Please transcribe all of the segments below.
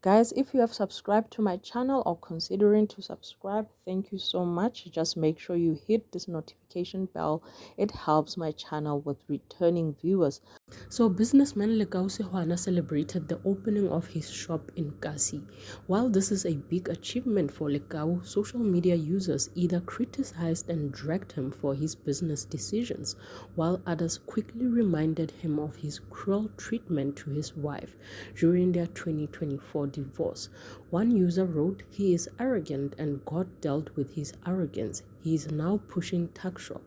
Guys, if you have subscribed to my channel or considering to subscribe, thank you so much. Just make sure you hit this notification bell. It helps my channel with returning viewers. So businessman Lekau Sehoana celebrated the opening of his shop in Kasi. While this is a big achievement for Lekau, social media users either criticized and dragged him for his business decisions, while others quickly reminded him of his cruel treatment to his wife during their 2024 divorce. One user wrote, "He is arrogant and God dealt with his arrogance. He is now pushing tuck shop.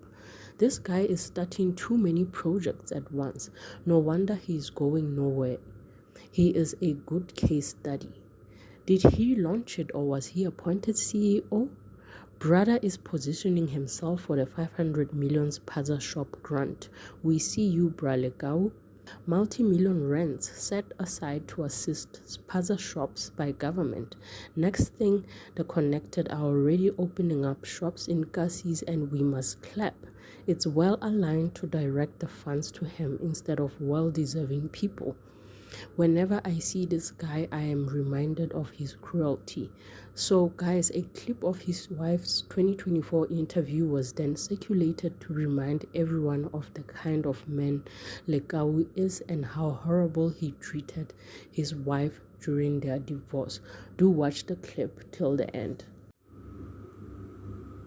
This guy is starting too many projects at once. No wonder he is going nowhere. He is a good case study. Did he launch it or was he appointed CEO? Brother is positioning himself for the 500 million Paza shop grant. We see you, Bra Lekau." Multi-million rents set aside to assist spaza shops by government. Next thing, the connected are already opening up shops in Kasis, and we must clap. It's well aligned to direct the funds to him instead of well-deserving people. Whenever I see this guy, I am reminded of his cruelty. So guys, a clip of his wife's 2024 interview was then circulated to remind everyone of the kind of man Lekau is and how horrible he treated his wife during their divorce. Do watch the clip till the end.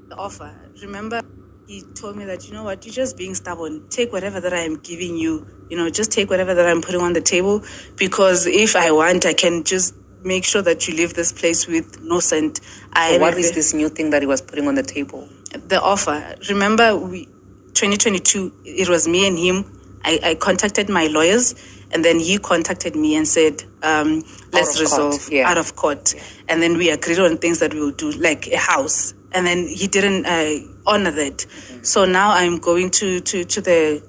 The offer, remember, he told me that, you know what, you're just being stubborn. Take whatever that I am giving you, just take whatever that I'm putting on the table, because if I want, I can just make sure that you leave this place with no cent. So what is this new thing that he was putting on the table? The offer. Remember, 2022, it was me and him. I contacted my lawyers, and then he contacted me and said, let's resolve out of court. Yeah. And then we agreed on things that we will do, like a house. And then he didn't honor that. Mm-hmm. So now I'm going to the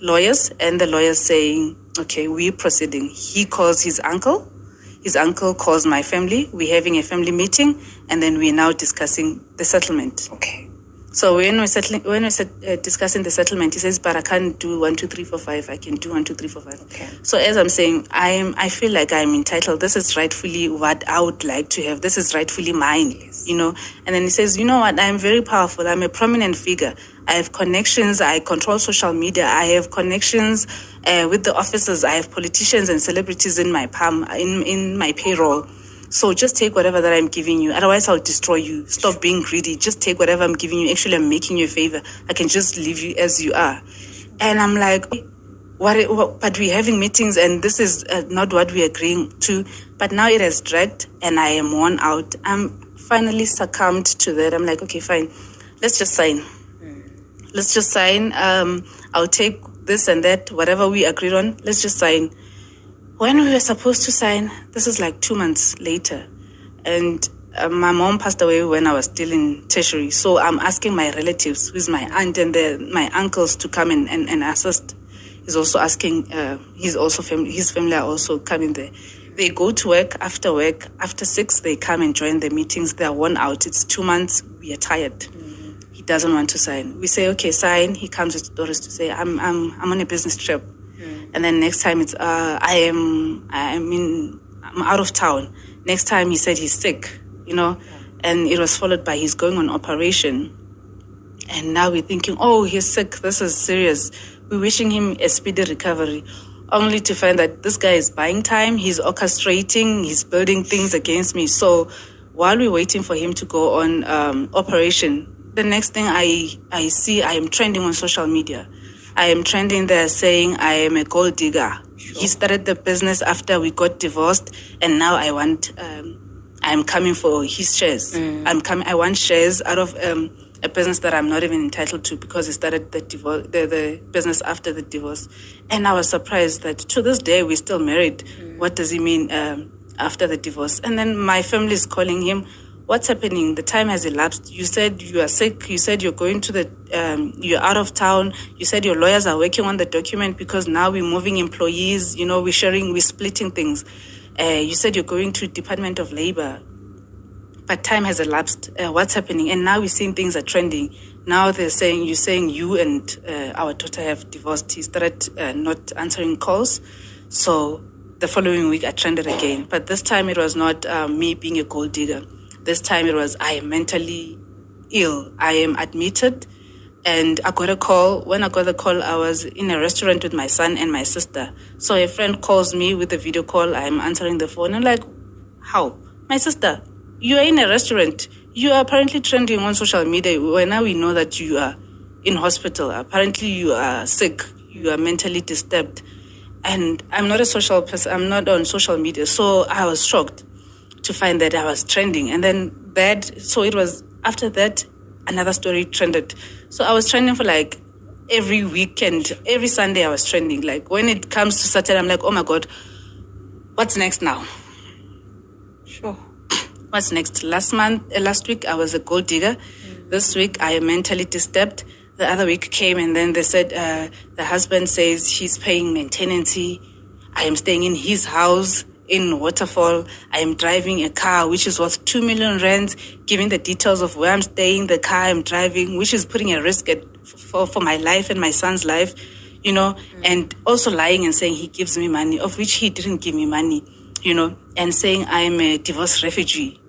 lawyers, and the lawyers saying, okay, we're proceeding. He calls his uncle. His uncle calls my family. We're having a family meeting, and then we're now discussing the settlement. Okay. So when we're discussing the settlement, he says, but I can't do 1, 2, 3, 4, 5. I can do 1, 2, 3, 4, 5. Okay. So as I'm saying, I feel like I'm entitled. This is rightfully what I would like to have. This is rightfully mine, yes. And then he says, you know what? I'm very powerful. I'm a prominent figure. I have connections. I control social media. I have connections with the officers. I have politicians and celebrities in my palm, in my payroll. So just take whatever that I'm giving you. Otherwise, I'll destroy you. Stop being greedy. Just take whatever I'm giving you. Actually, I'm making you a favor. I can just leave you as you are. And I'm like, what? But we're having meetings, and this is not what we're agreeing to. But now it has dragged, and I am worn out. I'm finally succumbed to that. I'm like, okay, fine. Let's just sign. Let's just sign. I'll take this and that, whatever we agreed on. Let's just sign. When we were supposed to sign, this is like 2 months later, and my mom passed away when I was still in tertiary. So I'm asking my relatives, who's my aunt and my uncles, to come in and assist. He's also asking, his family are also coming there. They go to work. After 6, they come and join the meetings. They're worn out. It's 2 months. We are tired. Mm-hmm. He doesn't want to sign. We say, okay, sign. He comes with stories to say, I'm on a business trip. And then next time it's I'm out of town. Next time he said he's sick, and it was followed by he's going on operation. And now we're thinking, oh, he's sick. This is serious. We're wishing him a speedy recovery, only to find that this guy is buying time. He's orchestrating. He's building things against me. So while we're waiting for him to go on operation, the next thing I see, I am trending on social media. I am trending there saying I am a gold digger. Sure. He started the business after we got divorced, and now I'm coming for his shares. I want shares out of a business that I'm not even entitled to, because he started the business after the divorce. And I was surprised that to this day we're still married. What does he mean after the divorce? And then my family is calling him. What's happening? The time has elapsed. You said you are sick. You said you're going to you're out of town. You said your lawyers are working on the document because now we're moving employees. We're splitting things. You said you're going to Department of Labor. But time has elapsed. What's happening? And now we're seeing things are trending. Now you're saying you and our daughter have divorced. He started not answering calls. So the following week I trended again. But this time it was not me being a gold digger. This time it was I am mentally ill. I am admitted. And I got a call. When I got the call, I was in a restaurant with my son and my sister. So a friend calls me with a video call. I'm answering the phone. I'm like, how? My sister, you are in a restaurant. You are apparently trending on social media. Well, now we know that you are in hospital. Apparently you are sick. You are mentally disturbed. And I'm not a social person. I'm not on social media. So I was shocked to find that I was trending. And then so it was after that, another story trended. So I was trending for like every weekend, every Sunday I was trending. Like when it comes to Saturday, I'm like, oh my God, what's next now? Sure. What's next? Last week I was a gold digger. This week I am mentally disturbed. The other week came and then they said the husband says he's paying maintenance. I am staying in his house in Waterfall. I am driving a car which is worth 2 million rands, giving the details of where I'm staying, the car I'm driving, which is putting a risk for my life and my son's life, and also lying and saying he gives me money, of which he didn't give me money, and saying I'm a divorce refugee.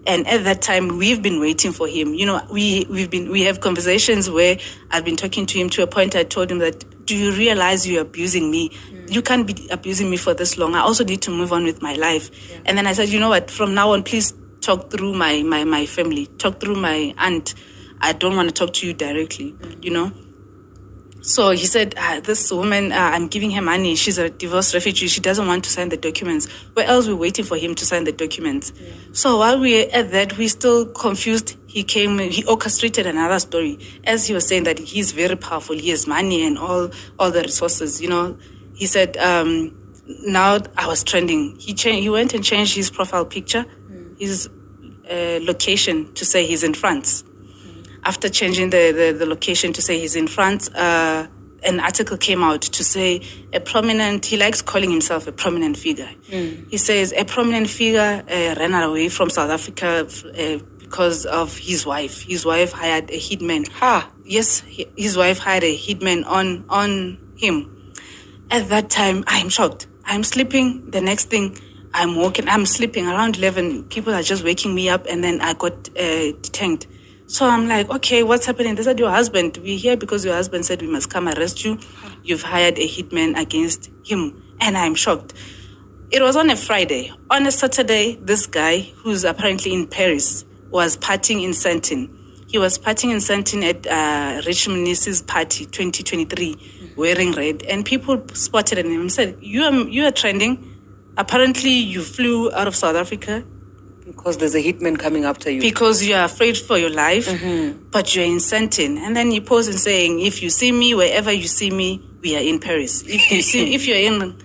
And at that time, we've been waiting for him. We have conversations where I've been talking to him to a point I told him that, do you realize you're abusing me? You can't be abusing me for this long. I also need to move on with my life. Yeah. And then I said, you know what, from now on, please talk through my family, talk through my aunt. I don't want to talk to you directly, So he said, this woman, I'm giving her money. She's a divorce refugee. She doesn't want to sign the documents. Where else we're waiting for him to sign the documents? Yeah. So while we're at that, we're still confused. He orchestrated another story. As he was saying that he's very powerful. He has money and all the resources, He said, now I was trending. He went and changed his profile picture, his location to say he's in France. After changing the location to say he's in France, an article came out to say he likes calling himself a prominent figure. He says a prominent figure ran away from South Africa because of his wife. His wife hired a hitman. Yes, his wife hired a hitman on him. At that time, I'm shocked. I'm sleeping. The next thing, I'm walking. I'm sleeping around 11. People are just waking me up, and then I got detained. So I'm like, okay, what's happening? They said, your husband, we're here because your husband said we must come arrest you. You've hired a hitman against him. And I'm shocked. It was on a Friday. On a Saturday, this guy, who's apparently in Paris, was partying in Saint-Denis. He was partying in Saint-Denis at Rich Munis's party 2023, wearing red. And people spotted him and said, you are trending. Apparently, you flew out of South Africa. Because there's a hitman coming after you. Because you are afraid for your life, but you're in Saint-Denis. And then he posed and saying, if you see me, wherever you see me, we are in Paris. If you're in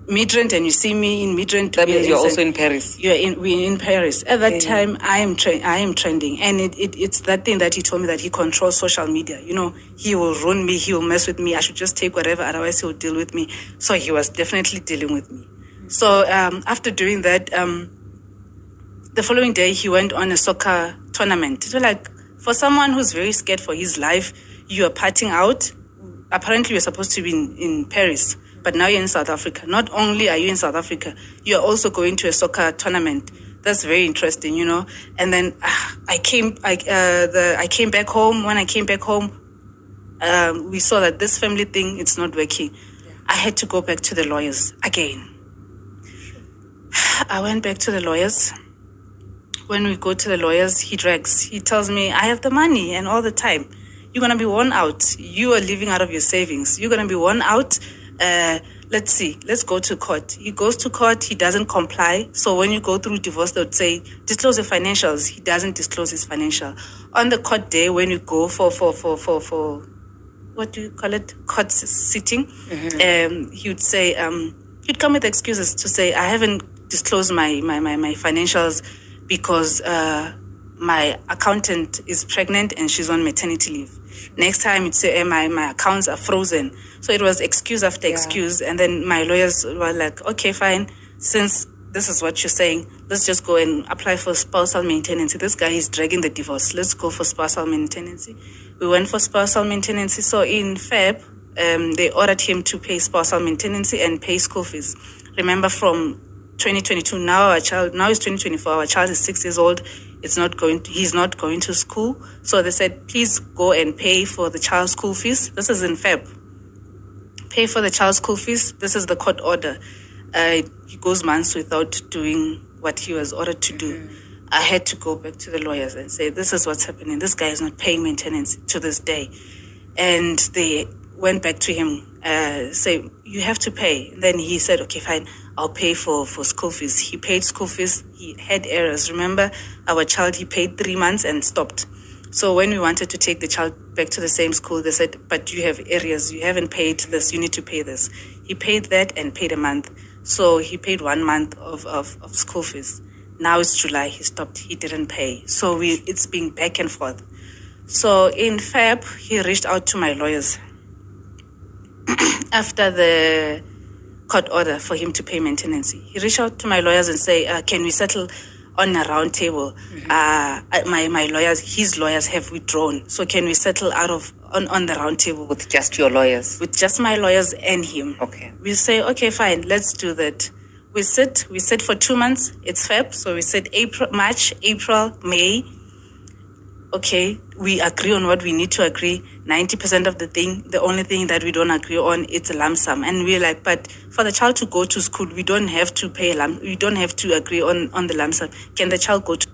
Midrand and you see me in Midrand, that means you're also in Paris. We're in Paris. At that time, I am trending. And it's that thing that he told me, that he controls social media. He will ruin me, he will mess with me. I should just take whatever, otherwise he'll deal with me. So he was definitely dealing with me. So after doing that, the following day, he went on a soccer tournament. So for someone who's very scared for his life, you are partying out. Apparently, you're supposed to be in Paris, but now you're in South Africa. Not only are you in South Africa, you're also going to a soccer tournament. That's very interesting, And then I came back home. When I came back home, we saw that this family thing, it's not working. Yeah. I had to go back to the lawyers again. I went back to the lawyers. When we go to the lawyers, he tells me, I have the money and all the time. You're going to be worn out. You are living out of your savings. You're going to be worn out. Let's see. Let's go to court. He goes to court. He doesn't comply. So when you go through divorce, they would say, disclose your financials. He doesn't disclose his financial. On the court day, when you go for what do you call it? Court sitting, he would say, he'd come with excuses to say, I haven't disclosed my financials because my accountant is pregnant and she's on maternity leave. Next time you'd say, my accounts are frozen. So it was excuse after excuse. And then my lawyers were like, okay, fine. Since this is what you're saying, let's just go and apply for spousal maintenance. This guy is dragging the divorce. Let's go for spousal maintenance. We went for spousal maintenance. So in Feb, they ordered him to pay spousal maintenance and pay school fees. Remember, from 2022, now it's 2024, our child is 6 years old. He's not going to school. So they said, please go and pay for the child's school fees. This is in Feb. Pay for the child's school fees. This is the court order. He goes months without doing what he was ordered to do. I had to go back to the lawyers and say, this is what's happening. This guy is not paying maintenance to this day. And they went back to him, say, you have to pay. Then he said, okay, fine, I'll pay for school fees. He paid school fees. He had errors. Remember, our child, he paid 3 months and stopped. So when we wanted to take the child back to the same school, they said, but you have areas, you haven't paid this, you need to pay this. He paid that and paid a month. So he paid 1 month of school fees. Now it's July, he stopped, he didn't pay. So it's been back and forth. So in Feb, he reached out to my lawyers after the court order for him to pay maintenance. He reached out to my lawyers and say, can we settle on a round table? My lawyers, his lawyers have withdrawn. So can we settle on the round table? With just your lawyers? With just my lawyers and him. Okay. We say, okay, fine, let's do that. We sit for 2 months. It's Feb. So we said March, April, May. Okay, we agree on what we need to agree. 90% of the only thing that we don't agree on, it's a lump sum. And we're like, but for the child to go to school, we don't have to pay we don't have to agree on the lump sum. Can the child go to